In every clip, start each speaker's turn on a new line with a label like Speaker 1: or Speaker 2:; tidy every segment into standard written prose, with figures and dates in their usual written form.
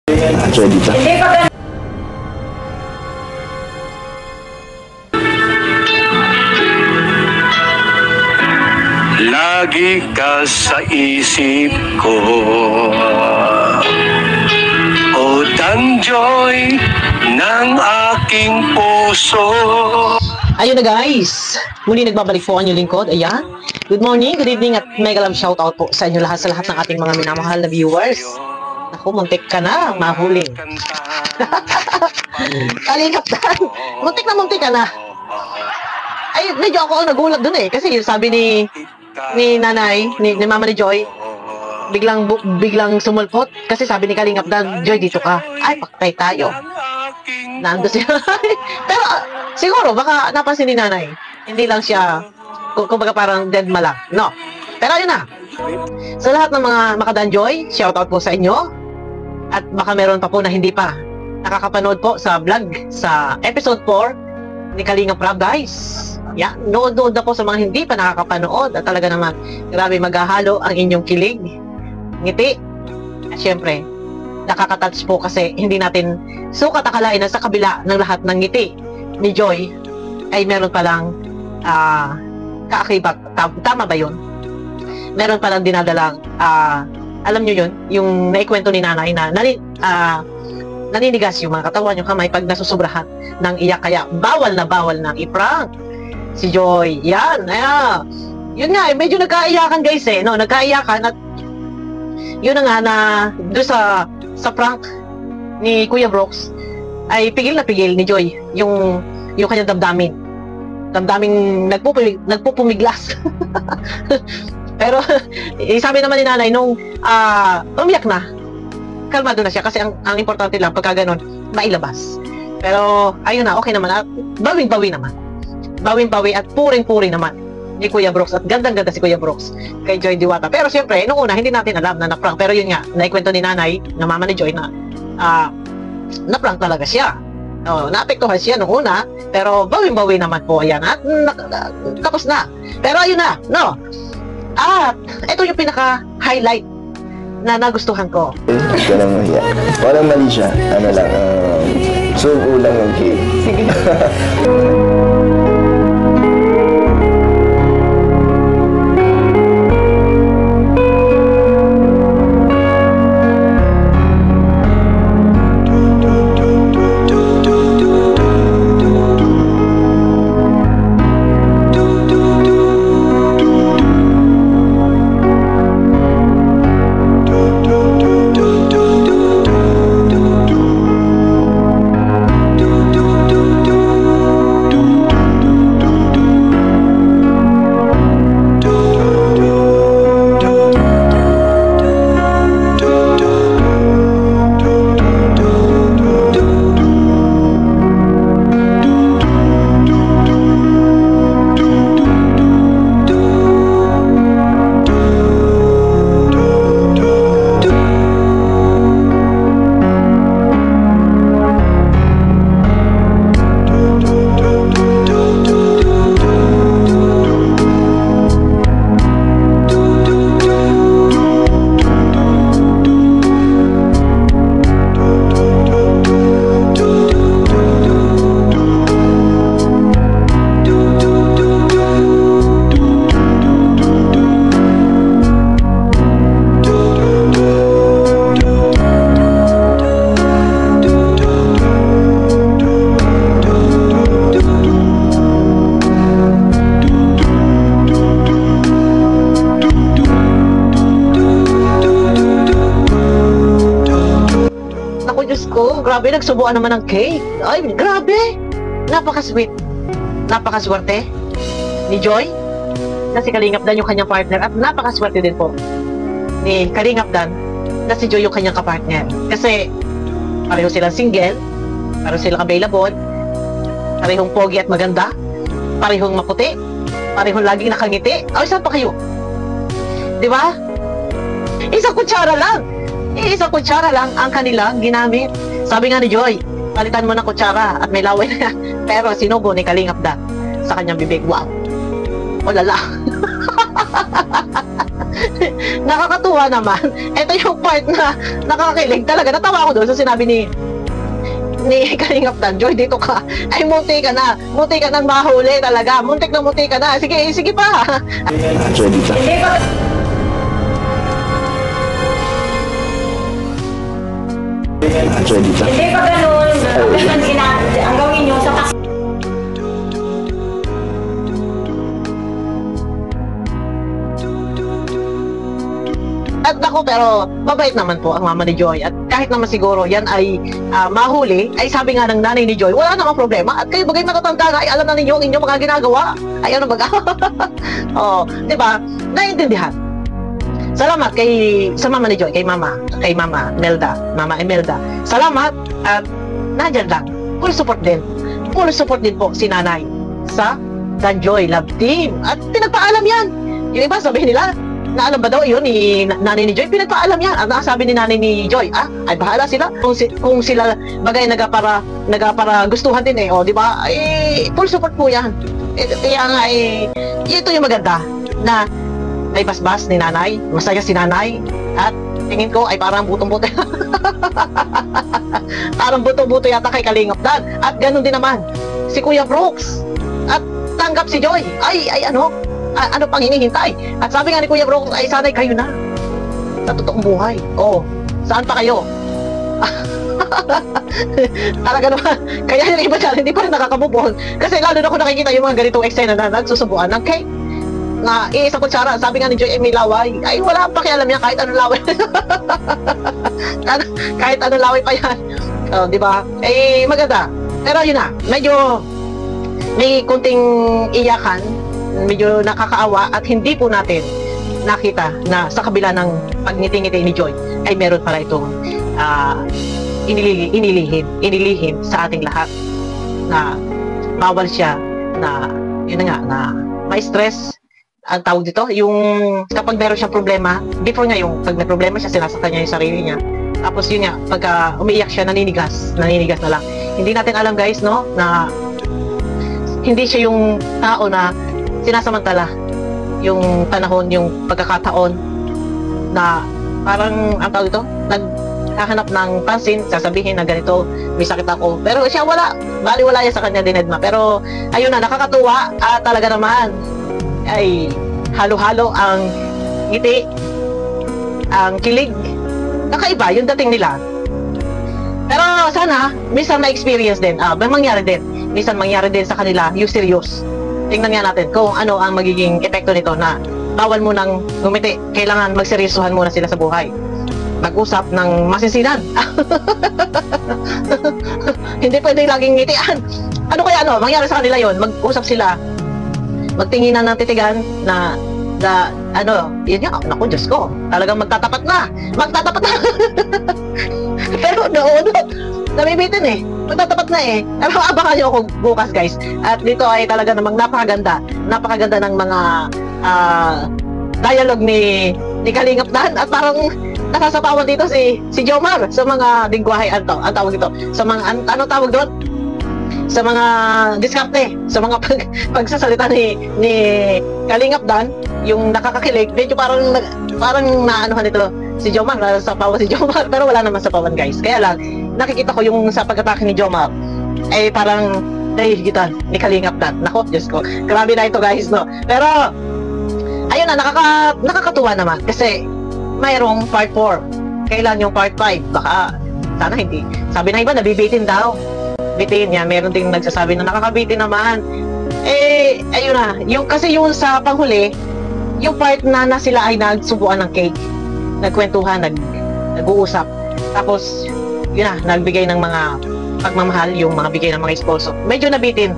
Speaker 1: Joy dito.
Speaker 2: Lagi ka sa isip ko, O Danjoy ng aking puso.
Speaker 3: Ayun na guys, muli nagbabalik po ang inyong lingkod. Ayan, good morning, good evening at mega love shoutout po sa inyo lahat, sa lahat ng ating mga minamahal na viewers. Naku, muntik ka na mahuling. Kalikaptan, muntik ka na. Ay, medyo ako ang nagulat dun eh, kasi sabi ni nanay, ni mama ni Joy, biglang sumulpot kasi sabi ni Kalingap Dan, Joy dito ka. Ay, paktay tayo. Nando siya. Pero siguro baka napansin ni nanay, hindi lang siya kumbaga parang dead ma lang. No. Pero ayun na. Sa lahat ng mga makadan Joy, shoutout po sa inyo. At baka meron pa po na hindi pa nakakapanood po sa vlog sa episode 4 ni Kalingap Rab, guys. Yan, nood na po sa mga hindi pa nakakapanood. At talaga naman, grabe maghahalo ang inyong kilig, ngiti. At syempre, nakaka-touch po kasi hindi natin sukat akalain na sa kabila ng lahat ng ngiti ni Joy ay meron palang kaakibat. Tama ba yun? Meron palang dinadalang alam nyo yun, yung naikwento ni nanay na naninigas yung mga katawan, yung kamay pag nasusobrahan ng iyak, kaya bawal na i-prank si Joy. Yan, yun nga, medyo nagkaiyakan guys eh, no? Nagkaiyakan at yun na nga na doon sa prank ni Kuya Brooks ay pigil na pigil ni Joy yung kanyang damdaming nagpupumiglas. Pero sabi naman ni nanay nung umiyak na, kalmado na siya kasi ang importante lang pagka ganun mailabas. Pero ayun na, okay naman at bawing-bawi at puring-puri naman ni Kuya Brooks at gandang-ganda si Kuya Brooks kay Joy Diwata. Pero siyempre, noong una hindi natin alam na na-prank, pero yun nga, naikwento ni nanay, na mama ni Joy na na-prank talaga siya. Naapektuhan siya noong una, pero bawing-bawi naman po yan at tapos na. Pero ayun na, no? At ito yung pinaka-highlight na nagustuhan ko.
Speaker 1: Huwag ka nang mahiya. Walang mali siya. Ano lang, subo lang ng cake.
Speaker 3: Sige. Grabe, nagsubuan naman ng cake. Ay, grabe. Napaka-sweet. Napaka-swerte ni Joy na si Kalingap Dan yung kanyang partner at napaka-swerte din po ni Kalingap Dan na si Joy yung kanyang kapartner. Kasi pareho silang single, pareho silang available, parehong pogi at maganda, parehong maputi, parehong laging nakangiti. Ay, saan pa kayo? Di ba? Isang kutsara lang ang kanilang ginamit. Sabi nga ni Joy, palitan mo ng kutsara at may laway na yan. Pero sinubo ni Kalingap Dan sa kanyang bibig. Wow! O lala. nakakatuwa naman. Ito yung part na nakakakilig talaga. Natawa ako doon sa sinabi ni Kalingap Dan, Joy, dito ka. Ay, munti ka na. Munti ka nang mahuli talaga. Muntik na munti ka na. Sige, sige pa.
Speaker 1: Joy, dito. Joy, dito.
Speaker 4: Hindi pa ganun. Ang gawin nyo sa
Speaker 3: At ako, pero mabait naman po ang mama ni Joy. At kahit naman siguro yan ay mahuli, ay sabi nga ng nanay ni Joy, wala namang problema. At kayo bagay matatanda na, ay alam na ninyo ang inyong mga ginagawa. Ay ano baga? Oh, di ba? Naiintindihan. Salamat sa mama ni Joy, kay Mama Imelda, Mama Imelda. Salamat at nandyan lang. Full support din. Full support din po si nanay sa Dan Joy Love Team. At pinagpaalam yan. Yung iba sabihin nila, na alam ba daw yun ni nanay ni Joy? Pinagpaalam yan. Ang sabi ni nanay ni Joy, ay bahala sila. Kung sila bagay nagapara gustuhan din eh, o di ba? Eh, full support po yan. Kaya nga ito yung maganda na may basbas ni nanay, masaya si nanay, at tingin ko ay parang butong-buto. Parang buto-buto yata kay Kalingap Dan. At ganun din naman si Kuya Brooks. At tanggap si Joy. Ay ano pang hinihintay? At sabi nga ni Kuya Brooks, ay sanay kayo na sa totoong buhay. Oh, saan pa kayo? Talaga naman. Kaya yung iba dyan, hindi pa rin nakakabubon. Kasi lalo na kung nakikita yung mga ganitong eksena na nagsusubuan ng cake na isang kutsara, sabi nga ni Joy, may laway. Ay, wala pa pakialam yan kahit anong laway. Kahit anong laway pa yan. Di ba? Eh, maganda. Pero yun na, medyo may kunting iyakan, medyo nakakaawa at hindi po natin nakita na sa kabila ng pagngiti-ngiti ni Joy ay meron pala itong inilihim sa ating lahat na bawal siya na yun na nga na may stress ang tawag dito, yung kapag meron siyang problema, before nga yung pag may problema siya, sinasaktan niya yung sarili niya. Tapos yun nga, pagka umiiyak siya, naninigas na lang. Hindi natin alam guys, no, na hindi siya yung tao na sinasamantala yung panahon, yung pagkakataon na parang, ang tawag dito, naghahanap ng pansin, sasabihin na ganito, may sakit ako. Pero siya wala, baliwala yan sa kanya dinedma. Pero ayun na, nakakatuwa at talaga naman, ay halo-halo ang ngiti, ang kilig, kakaiba yung dating nila. Pero sana minsan na-experience din, mangyari din sa kanila yung serious. Tingnan nga natin kung ano ang magiging epekto nito na bawal mo nang ngumiti, kailangan magseryosohan muna sila sa buhay, mag-usap ng masinsinan. Hindi pwede laging ngitian. Ano kaya mangyari sa kanila yon? Mag-usap sila, magtinginan ng titigan na yun nga, naku, Diyos ko, talagang magtatapat na. Pero noon, nabibitin magtatapat na Pero abangan nyo ako bukas guys. At dito ay talaga namang napakaganda ng mga dialogue ni Kalingap Dan. At parang nasasapawan dito si Jomar sa mga lingwahe, ang tawag dito, sa mga, ano tawag doon? Sa mga diskarte, sa mga pagsasalita ni Kalingap Dan, yung nakakakilig, medyo parang naanuhan nito si Jomar, nasapawan si Jomar, pero wala naman sapawan guys. Kaya lang, nakikita ko yung sa pag-atake ni Jomar, ay parang nahihigitan ni Kalingap Dan. Nako, Diyos ko, grabe na ito guys, no? Pero, ayun na, nakakatuwa naman, kasi mayroong part 4, kailan yung part 5, baka, sana hindi. Sabi na iba, nabibitin daw. Bitin yan, meron ding nagsasabi na nakakabitin naman. Ayun na, kasi yung sa panghuli, yung part na sila ay nagsubuan ng cake, nagkwentuhan, nag-uusap, tapos yun na, nagbigay ng mga pagmamahal, yung mga bigay ng mga esposo, medyo nabitin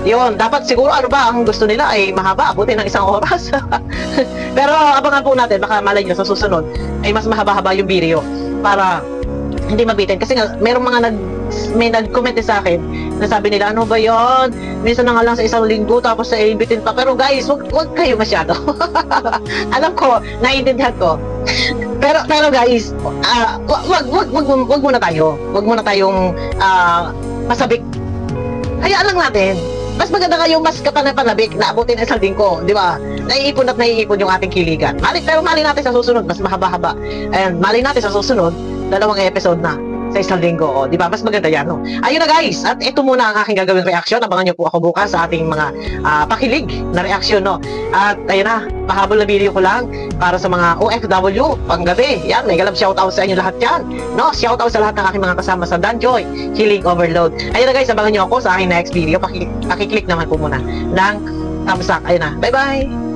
Speaker 3: yun. Dapat siguro ang gusto nila ay mahaba, abutin ng 1 oras. Pero abangan po natin, baka malay nyo sa susunod ay mas mahaba-haba yung video para hindi mabitin. Kasi nga, merong mga may nag-comment sa akin na sabi nila, ano ba yon? Minsan na nga lang sa 1 linggo tapos sa ibitin pa. Pero guys, wag kayo masyado. Alam ko, naiintindihan ko. Pero guys, wag muna tayo. Wag muna tayong masabik. Hayaan lang natin. Mas maganda kayo mas kapanabik na abutin 1 linggo, di ba? naiipon yung ating kiligan. Pero mali natin sa susunod, mas mahaba-haba. And mali natin sa susunod, 2 episode na sa isang linggo. O, di ba? Mas maganda yan, no? Ayun na guys, at ito muna ang aking gagawing reaction. Abangan nyo po ako bukas sa ating mga pakilig na reaction, no? At ayun na, pahabol na video ko lang para sa mga OFW, panggabi. Yan, may galab shoutout sa inyo lahat yan. No? Shoutout sa lahat ng aking mga kasama sa Danjoy, Kilig Overload. Ayun na guys, abangan nyo ako sa aking next video. Pakiclick naman po muna ng thumbs up. Ayun na, bye-bye!